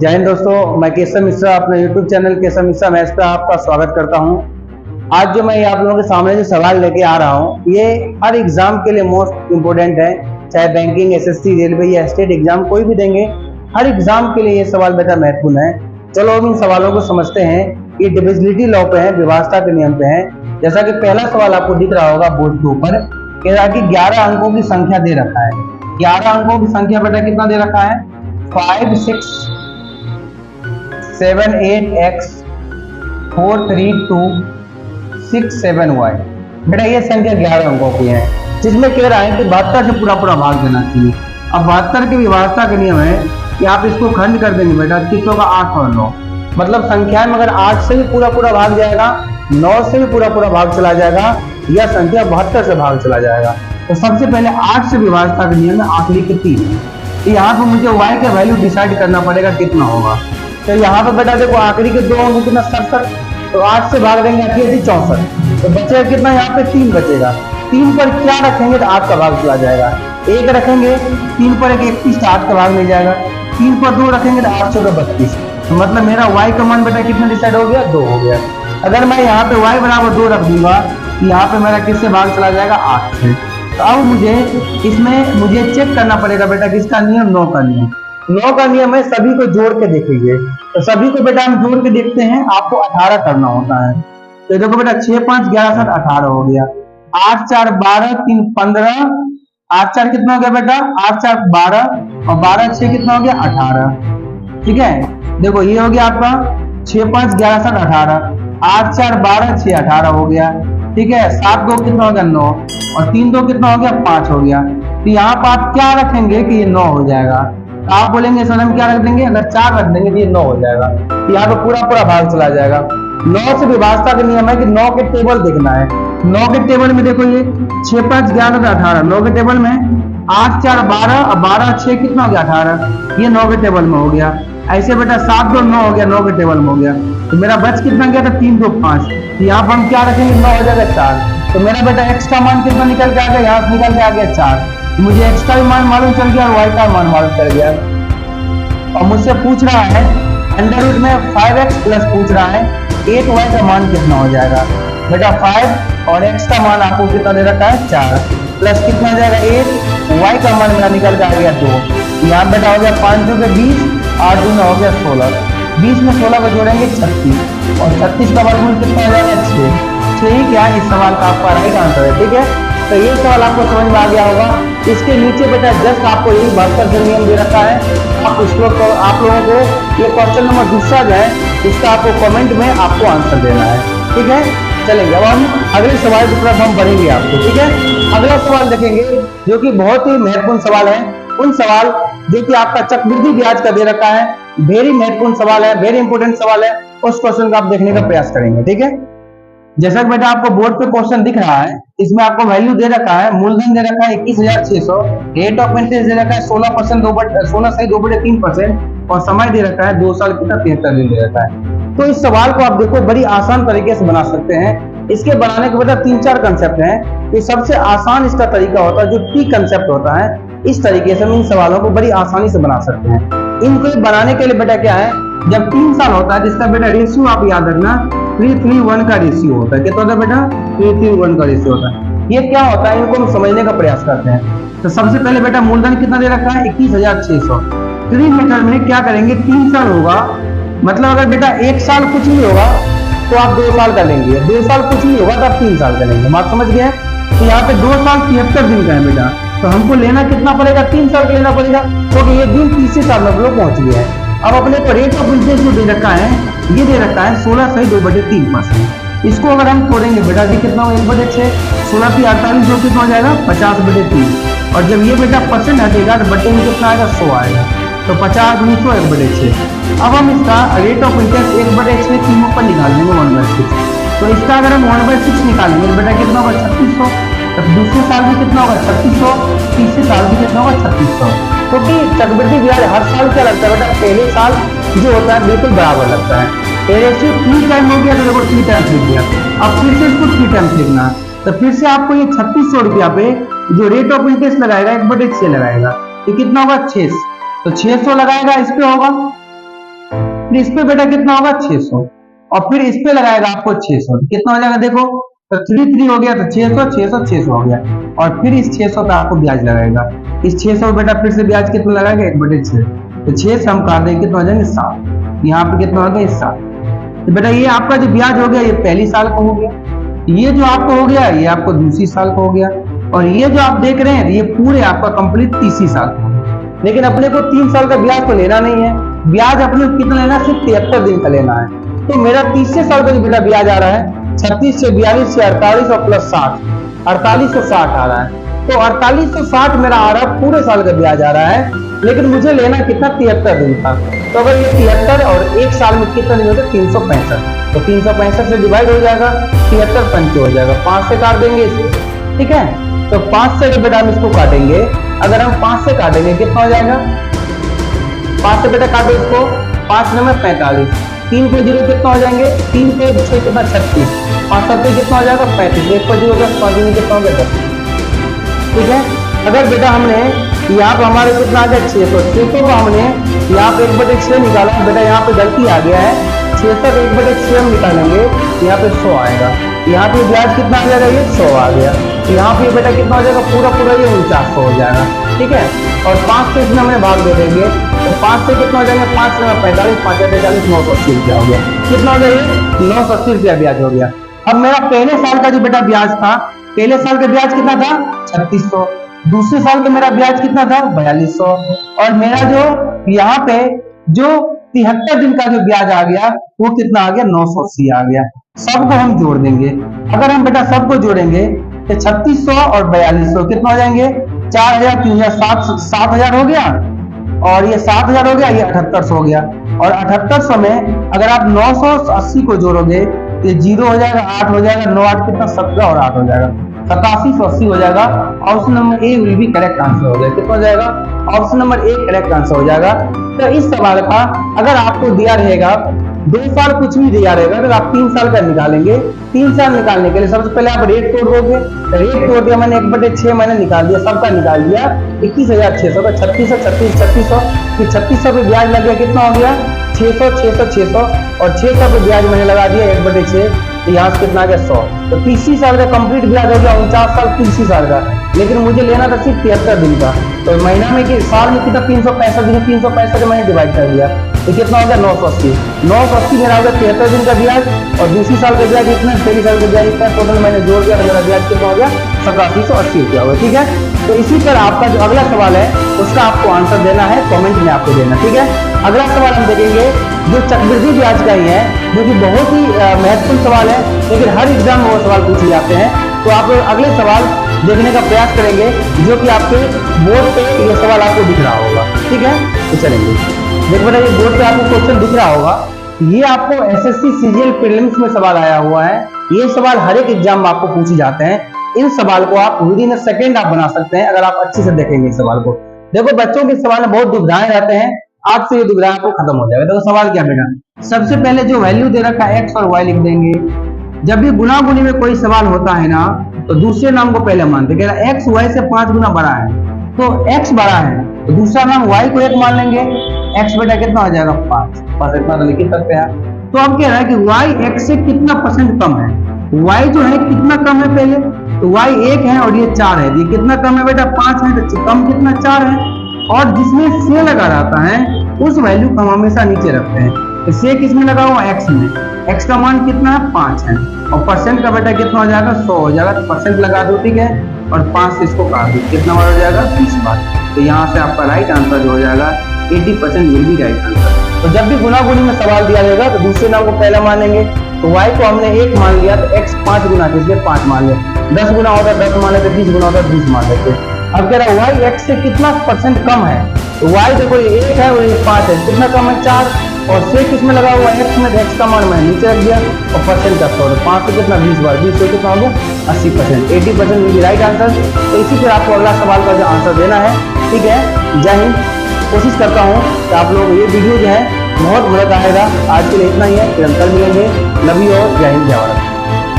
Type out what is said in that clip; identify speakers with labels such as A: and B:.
A: जय हिंद दोस्तों, मैं केशव मिश्रा अपने YouTube channel Keshav Mishra maths पे आपका स्वागत करता हूं। आज जो मैं आप लोगों के सामने जो सवाल लेके आ रहा हूं, ये हर एग्जाम के लिए मोस्ट इम्पोर्टेंट है। चाहे बैंकिंग, एसएससी, रेलवे या स्टेट एग्जाम कोई भी देंगे, हर एग्जाम के लिए ये सवाल बेटा महत्वपूर्ण है। चलो अब इन सवालों को समझते हैं। ये डिविजिबिलिटी लॉ पे है, विभाज्यता के नियम पे है। जैसा कि पहला सवाल आपको दिख रहा होगा बोर्ड के ऊपर, कह रहा है कि 11 अंकों की संख्या दे रखा है। 11 अंकों की संख्या बेटा कितना दे रखा है? 5 6 7 8 x 4 3 2 6 7 y। बेटा ये संख्या 11 अंकों की है, जिसमें कह रहा है कि 72 से पूरा भाग देना चाहिए। अब 72 की विभाज्यता का नियम है कि आप इसको खंड कर देंगे बेटा, किसों का 8 और 9। मतलब संख्या में अगर 8 से भी पूरा भाग जाएगा, 9 से भी पूरा भाग चला जाएगा, या संख्या 72 से भाग चला जाएगा। तो सबसे पहले 8 से विभाज्यता का नियम है आखिरी कितनी। तो यहाँ पर मुझे y का वैल्यू डिसाइड करना पड़ेगा कितना होगा। तो यहाँ पर बेटा देखो आखिरी के 2 अंक कितना 67, तो 8 से भाग देंगे 64, तो बचेगा कितना? यहाँ पे 3 बचेगा। 3 पर क्या रखेंगे तो 8 का भाग चला जाएगा। 1 रखेंगे 3 पर 1 31, 8 का भाग मिल जाएगा। 3 पर 2 रखेंगे तो 8 14 32। तो मतलब मेरा y का मान बेटा कितना डिसाइड हो गया? 2 हो गया। अगर मैं यहाँ पे y बराबर 2 रख दूंगा तो यहाँ पे मेरा किससे भाग चला जाएगा? 8 से। तो अब मुझे चेक करना पड़ेगा बेटा किसका नियम? 9 का नियम। 9 का नियम है सभी को जोड़ के देखेंगे। तो सभी को बेटा हम जोड़ के देखते हैं, आपको 18 करना होता है। तो देखो बेटा 6 5 11 7 18 हो गया। 8 4 12 3 15, 8 4 कितना हो गया बेटा? 8 4 12 और 12 6 कितना हो गया? 18। ठीक है, देखो ये हो गया आपका 6 5 11 7 18, 8 4 12 6 18 हो गया। ठीक है, 7 2 कितना हो गया? 9, और 3 2 कितना हो गया? 5 हो गया। तो यहाँ पर आप क्या रखेंगे कि ये 9 हो जाएगा। तो आप बोलेंगे सर हम क्या रख देंगे? अगर 4 रख देंगे तो ये 9 हो जाएगा। तो यहाँ पे पूरा भाग चला जाएगा। 9 से विभाज्यता का नियम है कि 9 के टेबल देखना है। 9 के टेबल में देखो ये 6 5 11 18, 9 के टेबल में 8 4 12 और 12 6 कितना हो गया? 18। ये 9 के टेबल में हो गया। ऐसे बेटा 7 2 9 हो गया, 9 के टेबल में हो गया। तो मेरा बच कितना गया था? 3 2 5। तो यहाँ पर हम क्या रखेंगे? 9 हो जाएगा 4। तो मेरा बेटा x का मान कितना निकल के आ गया? यहाँ से निकल के आ गया 4। मुझे x का भी मान मालूम चल गया और y का मान मालूम चल गया। और मुझसे पूछ रहा है अंडर रूट में 5x प्लस पूछ रहा है 8y का मान कितना हो जाएगा। बेटा 5 और x का मान आपको कितना दे रखा है? 4, प्लस कितना हो जाएगा? 8। y का मान मेरा निकल के आ गया 2। यहाँ बेटा हो गया 5 2 के 20, 8 2 हो गया 16। 20 में 16 को जोड़ेंगे 36, और 36 का वर्गमूल कितना हो जाएगा? 6। ठीक है, इस सवाल का आपका राइट आंसर है। ठीक है, तो ये सवाल आपको समझ में आ गया होगा। इसके नीचे बेटा जस्ट आपको यही 72 का नियम दे रखा है। आप लोगों को ये क्वेश्चन नंबर दूसरा जो है इसका आपको कमेंट में आपको आंसर देना है। ठीक है, चलेंगे अब हम अगले सवाल की तरफ हम बढ़ेंगे आपको। ठीक है, अगला सवाल देखेंगे जो कि बहुत ही महत्वपूर्ण सवाल है। उन सवाल जो कि आपका चक्रवृद्धि ब्याज का दे रखा है, वेरी महत्वपूर्ण सवाल है, वेरी इंपोर्टेंट सवाल है। उस क्वेश्चन का आप देखने का प्रयास करेंगे। ठीक है, जैसा कि बेटा आपको बोर्ड पे क्वेश्चन दिख रहा है, इसमें आपको वैल्यू दे रखा है, मूलधन दे रखा है 21,600, रेट ऑफ इंटरेस्ट दे रखा है 16% 2/3%, और समय दे रखा है 2 साल कितना 73 दिन दे रखा है। तो इस सवाल को आप देखो बड़ी आसान तरीके से बना सकते हैं। इसके बनाने के बेटा 3-4 कंसेप्ट हैं। ये सबसे आसान इसका तरीका होता है जो टी कंसेप्ट होता है। इस तरीके से हम इन सवालों को बड़ी आसानी से बना सकते हैं। इनको बनाने के लिए बेटा क्या है, जब 3 साल होता है जिसका बेटा रेशियो आप याद रखना 3:1 का रेशियो होता है। कितना होता है बेटा? 3:1 का रेशियो होता है। ये क्या होता है, इनको हम समझने का प्रयास करते हैं। तो सबसे पहले बेटा मूलधन कितना दे रखा है? 21,600। 3 मेथड में क्या करेंगे? 3 साल होगा, मतलब अगर बेटा 1 साल कुछ नहीं होगा तो आप 2 साल का लेंगे, 2 साल कुछ नहीं होगा तो आप 3 साल का लेंगे। बात समझ गए? तो यहाँ पे 2 साल 73 दिन का है बेटा, तो हमको लेना कितना पड़ेगा? 3 साल का लेना पड़ेगा, क्योंकि ये दिन 30 साल में लोग पहुंच गए हैं। अब अपने को रेट ऑफ इंटरेस्ट जो दे रखा है, ये दे रखा है 16 से 2/3%। इसको अगर हम तोड़ेंगे बेटा ये कितना हो? 1/6, 16 की 48 जो कितना हो जाएगा? 50/3। और जब ये बेटा परसेंट हटेगा तो बटे में कितना आएगा? 100 आएगा। तो 50 × 100 1/6। अब हम इसका रेट ऑफ इंटरेस्ट 1/6 तीनों पर निकाल देंगे 1/6। तो इसका अगर हम 1/6 निकालेंगे तो बेटा कितना होगा? 3600। तो दूसरे साल में कितना होगा? 3600। तीसरे साल में कितना होगा? 3600। क्योंकि चक्रवृद्धि ब्याज हर साल क्या लगता है बेटा? पहले साल जो होता है बिल्कुल बराबर लगता है। रेशियो 3 टाइम हो गया तो देखो 3 टाइम्स लिख दिया। अब फिर से इसको 3 टाइम्स लिखना, तो फिर से आपको ये 3600 रुपया पे जो रेट ऑफ इंटरेस्ट लगाएगा 1/6 लगाएगा, तो कितना होगा? 600। तो 600 लगाएगा इस पे होगा, फिर इस पे बेटा कितना होगा 600, और फिर इस पे लगाएगा आपको 600, कितना हो जाएगा देखो, तो 3 हो गया, तो 600 600 600 हो गया, और फिर इस 600 पे आपको ब्याज लगाएगा। इस 600 बेटा फिर से ब्याज कितना लगाएगा 1/6, तो 6 से हम काट देंगे कितना हो जाएंगे 7, यहाँ पे कितना हो गया 7। तो बेटा ये आपका जो ब्याज हो गया ये पहली साल का हो गया, ये जो आपको हो गया ये आपको दूसरी साल का हो गया, और ये जो आप देख रहे हैं ये पूरे आपका कंप्लीट तीसरी साल का। लेकिन अपने को 3 साल का ब्याज तो लेना नहीं है, ब्याज अपने को कितना लेना है, सिर्फ 73 दिन का लेना है। तो मेरा तीसरे साल का जो बेटा ब्याज आ रहा है 36 से 42 से 48 और प्लस 60, 4860 आ रहा है। तो 4860 मेरा आ रहा है, पूरे साल का ब्याज आ रहा है, लेकिन मुझे लेना कितना 73 दिन का। तो अगर ये 73 और एक साल में कितना दिन होता है 365, तो 365 से डिवाइड हो जाएगा, 73 पंच हो जाएगा, 5 से काट देंगे इसको, ठीक है। तो 5 से बेटा हम इसको काटेंगे, अगर हम 5 से काटेंगे कितना हो जाएगा, 5 से बेटा काटो इसको, 5 नंबर 45, 3 पे 0 कितना हो जाएंगे, 3 पे 6 कितना 36, 5 7 कितना हो जाएगा 35, 1 पर 0 5 में कितना हो गया 10, ठीक है। अगर बेटा हमने यहाँ पे हमारे कितना आ गया 600 को हमने यहाँ पे 1/6 निकाला, बेटा यहाँ पे गलती आ गया है, 600 को 1/6 हम निकालेंगे, यहाँ पे 100 आएगा, यहाँ पे ब्याज कितना आ जाएगा ये 100 आ गया, यहाँ पे बेटा कितना हो जाएगा पूरा ये 4900 हो जाएगा, ठीक है। और 5 से इसमें हमने भाग दे देंगे, तो 5 से कितना हो जाएगा, 5 में 45, 5 45 980 रुपया हो गया, कितना हो गया 980 रुपया ब्याज हो गया। अब मेरा पहले साल का जो बेटा ब्याज था, पहले साल का ब्याज कितना था 3600, दूसरे साल का मेरा ब्याज कितना था 4200, और मेरा जो यहाँ पे जो 73 दिन का जो ब्याज आ गया वो कितना आ गया 980 आ गया। सबको हम जोड़ देंगे, अगर हम बेटा सबको जोड़ेंगे तो 3600 और 4200 कितना हो जाएंगे 4000 3000 7000 हो गया, और ये 7000 हो गया, ये 7800 हो गया, और 7800 में अगर आप 980 को जोड़ोगे तो 0 हो जाएगा, 8 हो जाएगा, 9 8 कितना 17 और 8 हो जाएगा 8780 हो जाएगा। Option number A will be correct answer हो जाएगा, कितना हो जाएगा option number A correct answer हो जाएगा। तो इस सवाल का अगर आपको दिया रहेगा 2 साल कुछ भी दिया रहेगा, अगर आप 3 साल का निकालेंगे, 3 साल निकालने के लिए सबसे पहले आप रेट तोड़ दोगे, रेट तोड़ दिया मैंने 1/6 मैंने निकाल दिया, सबका निकाल दिया 21600 का, 3600 फिर 3600 पे ब्याज लग गया, कितना हो गया 600 600 600 और 600 पे ब्याज मैंने लगा दिया 1/6, तो यहाँ से कितना आ गया 100। तो तीसरी साल का कंप्लीट ब्याज हो गया 49 साल तीसरी साल का, लेकिन मुझे लेना था सिर्फ 73 दिन का, तो महीना में कि साल में कितना 365 दिन, 365 मैंने डिवाइड कर दिया, तो कितना हो गया 980 मेरा हो गया 73 दिन का ब्याज, और दूसरी साल का ब्याज इतना, पहली साल का ब्याज इतना, टोटल मैंने जोड़ दिया तो मेरा ब्याज कितना हो गया 8780 रुपया होगा, ठीक है। तो इसी पर आपका जो अगला सवाल है उसका आपको आंसर देना है, कमेंट में आपको देना, ठीक है। अगला सवाल हम देखेंगे जो चक्रवृद्धि ब्याज का ही है, जो कि बहुत ही महत्वपूर्ण सवाल है, लेकिन हर एग्जाम में वो सवाल पूछे जाते हैं। तो आप अगले सवाल देखने का प्रयास करेंगे जो कि आपके बोर्ड पे ये सवाल आपको दिख रहा होगा, ठीक है। तो चलेंगे देखो बेटा, ये बोर्ड पे आपको क्वेश्चन दिख रहा होगा, ये आपको एसएससी सीजीएल प्रीलिम्स में सवाल आया हुआ है, ये सवाल हर एक एग्जाम में आपको पूछे जाते हैं। इन सवाल को आप विद इन अ सेकेंड आप बना सकते हैं अगर आप अच्छे से देखेंगे इस सवाल को। देखो बच्चों के सवाल में बहुत दुविधाएं रहते हैं, आज से ये दुविधा आपको खत्म हो जाएगा। देखो सवाल क्या बेटा, सबसे पहले जो वैल्यू दे रखा है एक्स और वाई लिख देंगे। जब भी गुना गुनी में कोई सवाल होता है ना, तो दूसरे नाम को पहले मानते हैं, एक्स वाई से 5 गुना बड़ा है, तो एक्स बड़ा है तो दूसरा नाम वाई को 1 मान लेंगे, एक्स बेटा कितना हो जाएगा 5, बस इतना तो लिख सकते हैं। तो अब कह रहा है कि वाई एक्स से कितना % कम है, वाई जो है कितना कम है पहले, तो वाई 1 है और ये 4 है, ये कितना कम है बेटा 5 है, तो कम कितना 4 है, और जिसमें से लगा रहता है उस वैल्यू को हम हमेशा नीचे रखते हैं, तो से किसमें लगा हुआ एक्स में, एक्स का मान कितना है 5 है, और परसेंट का बेटा कितना हो जाएगा 100 हो जाएगा, तो परसेंट लगा दो, ठीक है, और 5 से इसको काट दो, कितना बार हो जाएगा 20 बार। तो यहाँ से आपका राइट आंसर जो हो जाएगा 80% विल बी राइट आंसर। तो जब भी गुना गुनी में सवाल दिया जाएगा तो दूसरे नाम को पहला मानेंगे, तो y को हमने 1 मान लिया तो x 5 गुना थे इसलिए 5 मान लिया, 10 गुना होता है 10 मान लेते, 20 गुना होता है 20 मान लेते। अब कह रहा है y x से कितना % कम है, तो y देखो ये 1 है और ये 5 है, कितना कम है 4, और से किसमें लगा हुआ है x में, x का मान मैंने नीचे रख दिया और परसेंट का 100, 5 से कितना 20 बार, 20 से कितना हो गया 80%, 80% विल बी राइट आंसर। तो इसी पर आपको अगला सवाल का जो आंसर देना है, ठीक है। जय हिंद, कोशिश करता हूँ कि आप लोग ये वीडियो जो है बहुत मदद आएगा। आज के लिए इतना ही है, फिर हम कल मिलेंगे। लव यू और जय हिंद जय भारत।